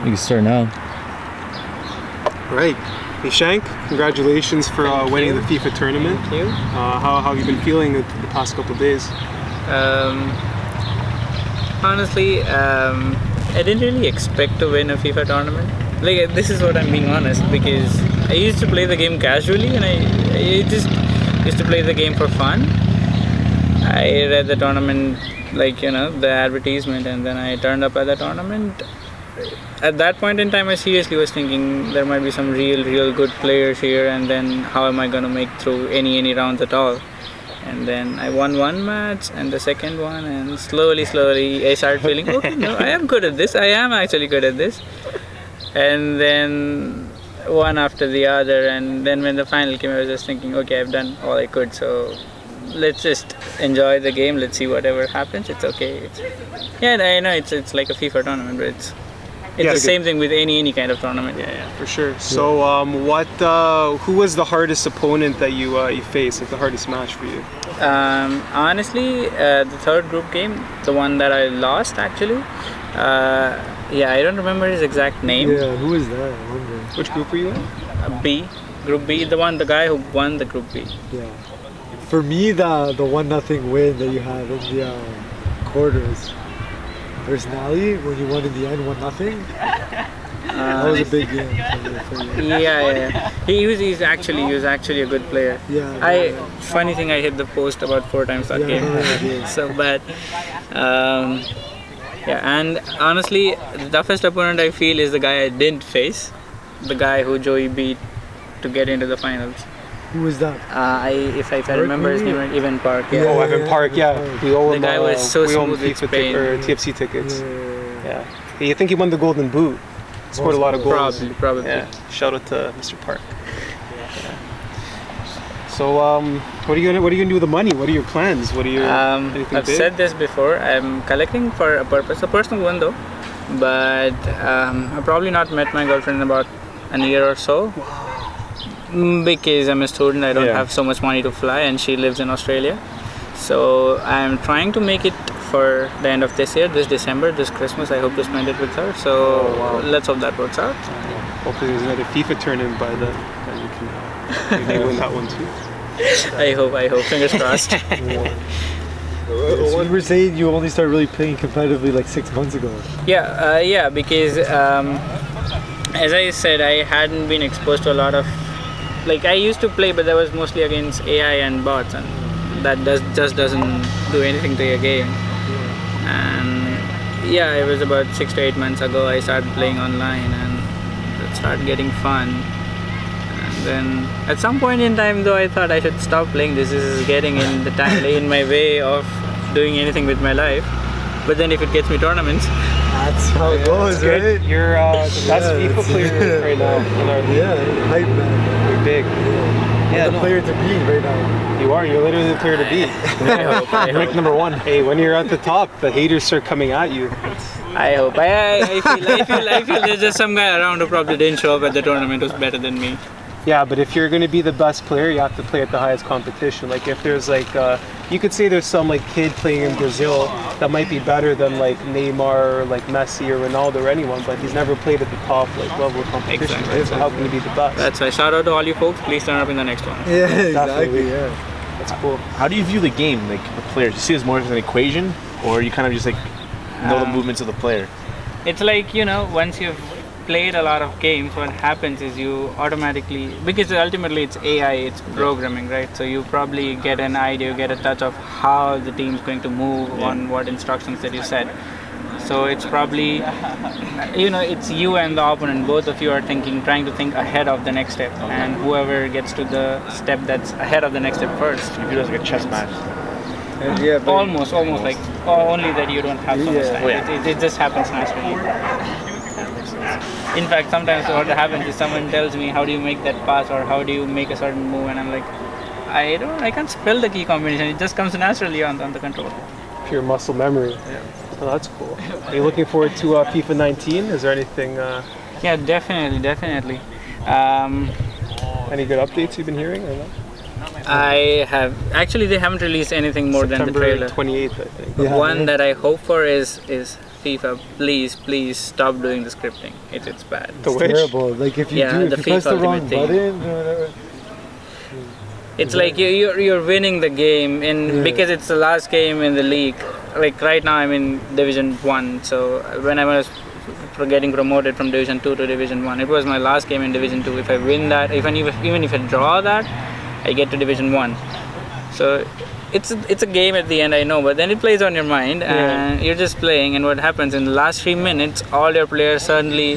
You can start now. Right. Nishank, congratulations for winning the FIFA tournament. Thank you. How have you been feeling the past couple of days? Honestly, I didn't really expect to win a FIFA tournament. Like, this is what I'm being honest, because I used to play the game casually and I just used to play the game for fun. I read the tournament, like, the advertisement, and then I turned up at the tournament. At that point in time, I seriously was thinking there might be some real good players here, and then how am I going to make through any rounds at all? And then I won one match and the second one, and slowly I started feeling, okay, no, I am good at this. I am actually good at this. And then one after the other, and then when the final came, I was just thinking, okay, I've done all I could, so let's just enjoy the game. Let's see whatever happens. It's okay. I know it's like a FIFA tournament, but it's the same thing with any kind of tournament. Yeah, for sure. So, who was the hardest opponent that you faced? Like the hardest match for you? Honestly, the third group game, the one that I lost actually. I don't remember his exact name. Yeah, who is that? I wonder. Which group were you in? B, Group B. The guy who won the Group B. Yeah. For me, the 1-0 win that you had in the quarters. There's Nally when you won in the end 1-0. That was a big game for you. Yeah. He was actually a good player. Yeah. Funny thing, I hit the post about 4 times that game. So bad. And honestly, the toughest opponent I feel is the guy I didn't face, the guy who Joey beat to get into the finals. Who was that? If I remember his name, Evan Park. Yeah. Oh, Evan Park. Yeah. We owe him. The guy was so smooth with FIFA Spain. TFC tickets. Yeah. I think he won the Golden Boot. Scored a lot of goals. Probably. Yeah. Shout out to Mr. Park. Yeah. So, what are you gonna do with the money? What are your plans? What are your? I've said this before. I'm collecting for a purpose, a personal one though. But I've probably not met my girlfriend in about a year or so. Because I'm a student, I don't have so much money to fly, and she lives in Australia. So I'm trying to make it for the end of this year, this December, this Christmas. I hope to spend it with her. So let's hope that works out. Hopefully there's another FIFA tournament by then that you can maybe win that one too. I hope. Fingers crossed. So you were saying you only started really playing competitively like 6 months ago. Yeah, because as I said, I hadn't been exposed to a lot of. Like, I used to play, but that was mostly against AI and bots, and that just doesn't do anything to your game. And it was about 6 to 8 months ago I started playing online, and it started getting fun. And then at some point in time, though, I thought I should stop playing this. This is getting in my way of doing anything with my life. But then if it gets me tournaments, that's how it goes, right? You're the best FIFA player right now in our league. Hype man. You're big. You're the player to beat right now. You are. You're literally the player to beat. I hope. Rank number 1. Hey, when you're at the top, the haters start coming at you. I hope. I feel there's just some guy around who probably didn't show up at the tournament who's better than me. Yeah, but if you're going to be the best player, you have to play at the highest competition. Like if there's you could say there's some kid playing in Brazil that might be better than Neymar or Messi or Ronaldo or anyone, but he's never played at the top level of competition. Exactly. Right? So how can he be the best? That's why shout out to all you folks. Please turn up in the next one. Yeah, exactly. Yeah. That's cool. How do you view the game, the players? You see it as more as an equation, or you kind of just know the movements of the player? It's like, once you've played a lot of games, what happens is you automatically, because ultimately it's AI, it's programming, right? So you probably get an idea, get a touch of how the team's going to move on what instructions that you set. So it's probably, it's you and the opponent, both of you are trying to think ahead of the next step, and whoever gets to the step that's ahead of the next step first. You do it like a chess match. Almost like, only that you don't have so much time. It just happens naturally. In fact, sometimes what happens is someone tells me, how do you make that pass, or how do you make a certain move, and I'm like, I can't spell the key combination, it just comes naturally on the control. Pure muscle memory. Yeah. Oh, that's cool. Are you looking forward to FIFA 19? Is there anything? Yeah, definitely. Any good updates you've been hearing? Or no? I have. Actually, they haven't released anything more than the trailer. September 28th, I think. The one that I hope for is FIFA, please stop doing the scripting. It's bad. The It's which? terrible. Like if you Yeah, do, the if you press FIFA the wrong Ultimate thing. button or whatever. It's like you're winning the game, and Yeah. because it's the last game in the league. Like right now, I'm in Division 1. So when I was getting promoted from Division 2 to Division 1, it was my last game in Division 2. If I win that, even if I draw that, I get to Division 1. So it's a game at the end, I know, but then it plays on your mind, and you're just playing. And what happens in the last 3 minutes, all your players suddenly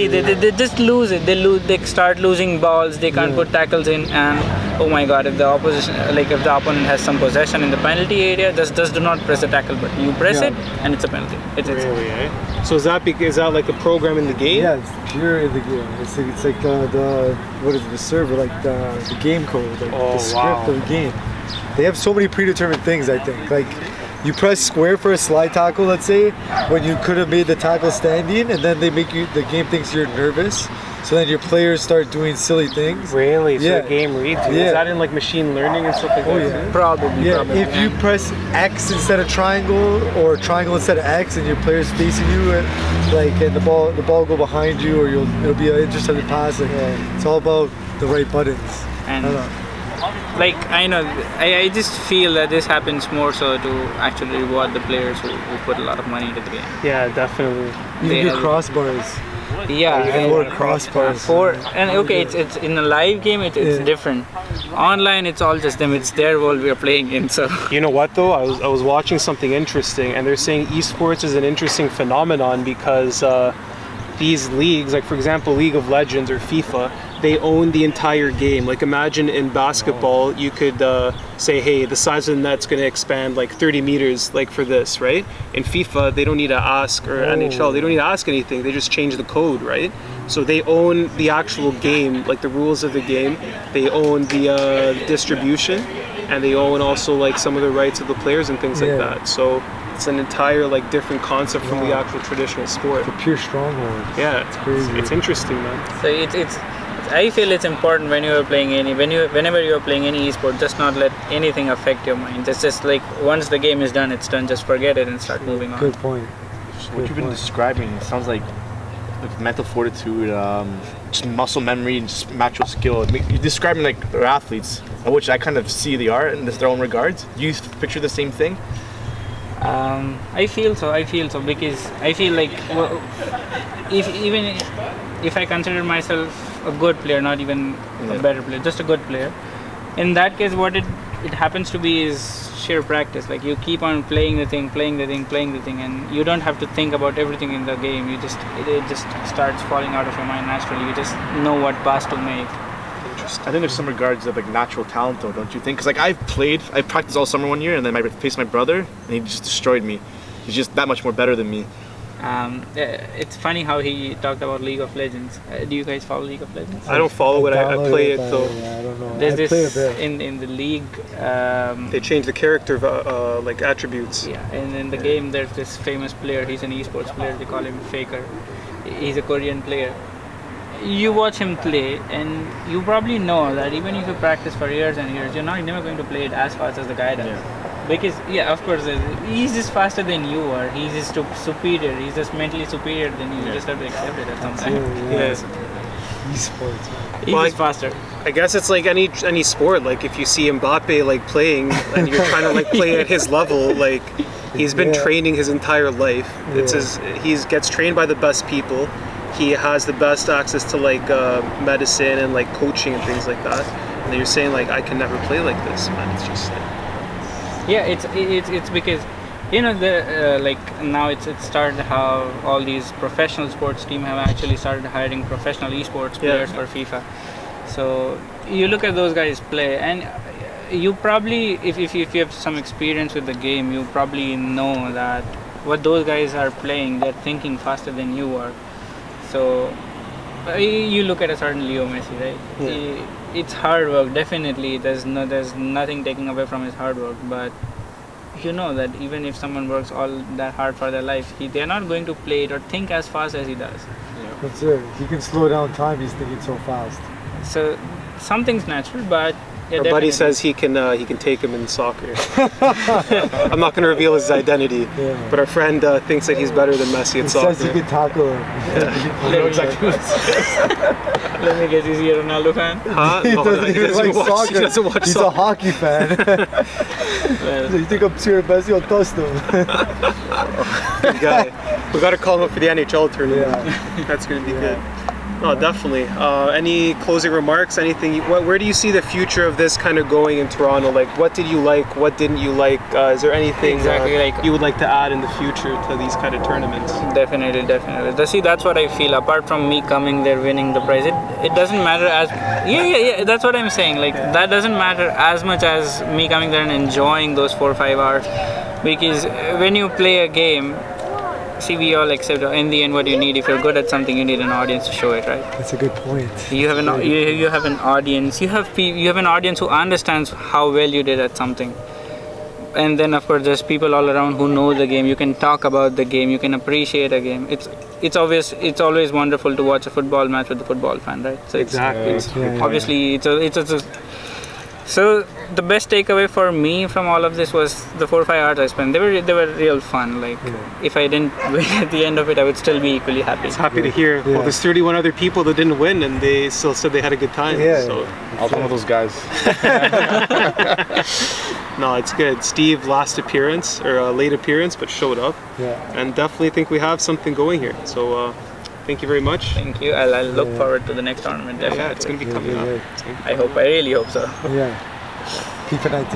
they just lose it. They start losing balls. They can't put tackles in, and oh my God, if the opponent has some possession in the penalty area, just do not press the tackle button. You press Yeah. it, and it's a penalty. It's Really, eh? So is that like a program in the game? Yeah, it's pure in the game. It's like the what is it, the server, like the game code, like Oh, the script wow. of the game. They have so many predetermined things. I think like you press square for a slide tackle, let's say, when you could have made the tackle standing, and then the game thinks you're nervous, so then your players start doing silly things. Really? So Yeah. the game reads you. Yeah. Is that in like machine learning and stuff like Oh, that? yeah. too? probably. Yeah, if you press X instead of triangle or triangle instead of X, and your player's facing you, and the ball will go behind you, or it'll be an intercepted pass. Like, it's all about the right buttons. And I don't know. like I know, I just feel that this happens more so to actually reward the players who put a lot of money into the game. Yeah, definitely. You They can get have- crossbars. Yeah, And more crossbars. and okay, it's in a live game, it's Yeah. different. Online, it's all just them. It's their world we are playing in. So You know what though? I was watching something interesting, and they're saying esports is an interesting phenomenon because these leagues, like for example, League of Legends or FIFA, they own the entire game. Like imagine in basketball, you could say, hey, the size of the net's going to expand like 30 meters, like for this, right? In FIFA, they don't need to ask, or NHL, they don't need to ask anything. They just change the code, right? So they own the actual game, like the rules of the game. They own the distribution, and they own also like some of the rights of the players and things like Yeah. that. So it's an entire like different concept from the actual traditional sport. The pure stronghold. Yeah, crazy. it's interesting, man. so it's I feel it's important when you are playing whenever you are playing any esport, just not let anything affect your mind. It's just like once the game is done, it's done. Just forget it and start moving on. Good point. What you've been describing, it sounds like mental fortitude, just muscle memory, and just natural skill. I mean, you're describing like they're athletes, which I kind of see they are in their own regards. Do you picture the same thing? I feel so because I feel like if I consider myself a good player, not even a better player, just a good player, in that case what it happens to be is sheer practice. Like you keep on playing the thing, and you don't have to think about everything in the game. It just starts falling out of your mind naturally. You just know what pass to make. I think there's some regards of like natural talent, though, don't you think? Because like I practiced all summer one year, and then I faced my brother, and he just destroyed me. He's just that much more better than me. It's funny how he talked about League of Legends. Do you guys follow League of Legends? I don't follow it. I play it though. Yeah, I don't know. There's I play a this bit. in the league. They change the character like attributes. Yeah, and in the game there's this famous player. He's an esports player. They call him Faker. He's a Korean player. You watch him play, and you probably know that even if you practice for years and years, you're never going to play it as fast as the guy does. Because of course, he's just faster than you are. He's just superior. He's just mentally superior than you. You just have to accept it at some time. Yes. Esports. Man. He's Well, just faster. I guess it's like any sport. Like if you see Mbappe like playing, and you're trying to like play at his level, like he's been Yeah. training his entire life. It's he gets trained by the best people. He has the best access to like medicine and like coaching and things like that. And then you're saying like I can never play like this, man. It's just like, Yeah, it's because like now it's started how all these professional sports teams have actually started hiring professional esports players for FIFA. So you look at those guys play, and you probably if you have some experience with the game, you probably know that what those guys are playing, they're thinking faster than you are. So you look at a certain Leo Messi, right? It's hard work, definitely. There's nothing taking away from his hard work, but you know that even if someone works all that hard for their life, they're not going to play it or think as fast as he does. That's it. He can slow down time. He's thinking so fast. So something's natural, but Yeah, Our buddy definitely. says he can take him in soccer. I'm not going to reveal his identity, Yeah. but our friend thinks that he's better than Messi at He says you soccer. can tackle him. I know exactly what Let me guess, is he a Ronaldo fan? Huh? He No, doesn't he even doesn't like watch. soccer. He doesn't watch He's a soccer. hockey fan. Well, You think I'm pure Messi? I'll toast him. Good guy. We got to call him up for the NHL tournament. Yeah. That's going to be good. Oh, definitely. Any closing remarks? Anything? Where do you see the future of this kind of going in Toronto? Like, what did you like? What didn't you like? Is there anything Exactly, like- you would like to add in the future to these kind of tournaments? definitely. See, that's what I feel. Apart from me coming there, winning the prize, it doesn't matter as. Yeah. That's what I'm saying. Like that doesn't matter as much as me coming there and enjoying those 4 or 5 hours, because when you play a game. See, we all accept. In the end, what you need, if you're good at something, you need an audience to show it, right? That's a good point. You have an audience. You have an audience who understands how well you did at something, and then of course there's people all around who know the game. You can talk about the game. You can appreciate a game. It's obvious. It's always wonderful to watch a football match with a football fan, right? So Exactly. obviously it's so the best takeaway for me from all of this was the 4 or 5 hours I spent. They were real fun. Like if I didn't win at the end of it, I would still be equally happy. Happy to hear. Yeah. Well, there's 31 other people that didn't win, and they still said they had a good time. Yeah. So I was one of those guys. no, it's good. Steve, last appearance or late appearance, but showed up, Yeah. and definitely think we have something going here. So thank you very much. Thank you. I'll look forward to the next tournament. Definitely. Yeah, it's going to be coming Yeah, up. yeah. I really hope so. Yeah. FIFA 19.